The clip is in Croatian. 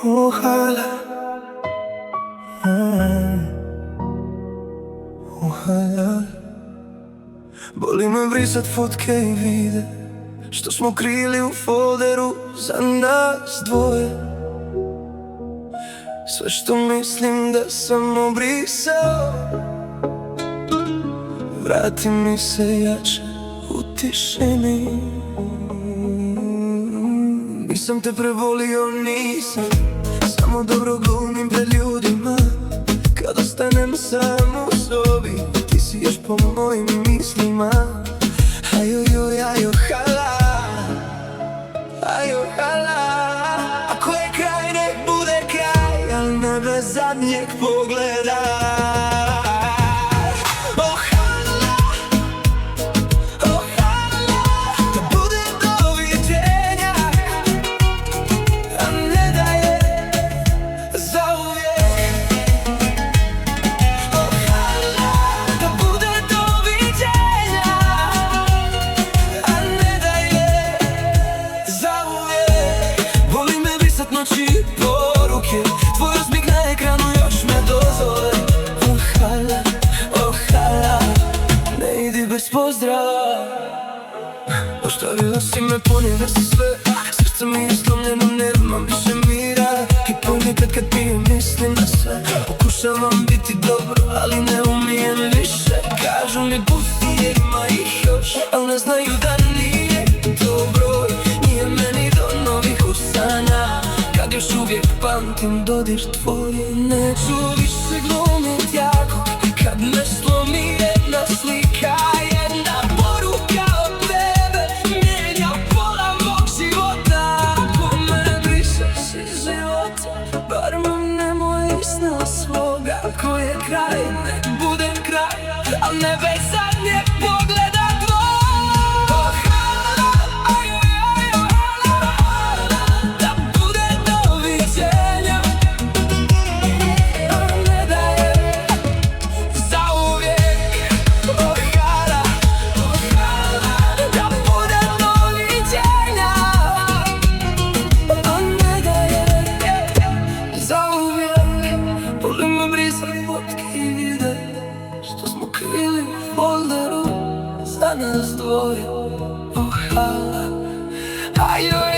Ojalá, ojalá. Boli me brisat fotke i vide što smo krili u folderu za nas dvoje. Sve što mislim da sam obrisao, vrati mi se jače u tišini. Nisam te prevolio, nisam, samo dobro glumim pred ljudima. Kad ostanem sam u sobi, ti si još po mojim mislima. Ajojoj, ajohala, ajohala. Ako je kraj, nek bude kraj, al ne bez zadnjeg pogleda. Noći poruke, tvoj razmig na ekranu još me dozvole. Ohala, ohala, ne idi bez pozdrava. Ostavila si me ponijeti sve, srce mi je slomljeno, nemam više mira. I ponekad kad pijem mislim na sve, pokušavam biti dobro, ali ne umijem više. Kažu mi pusti jer ima ih još, al ne znaju da nije to broj. Nije meni do novih usana, kad još uvijek pamtim dodir tvoj. Neću više glumit jako, kad me slomi jedna slika. Jedna poruka od tebe mijenja pola mog života. Ako me brišeš iz života, barem nemoj sna svoga. Ako je kraj, nek bude kraj, al ne bez zadnjeg pogleda. Folderu za nas dvoje. Ohala, ajoj.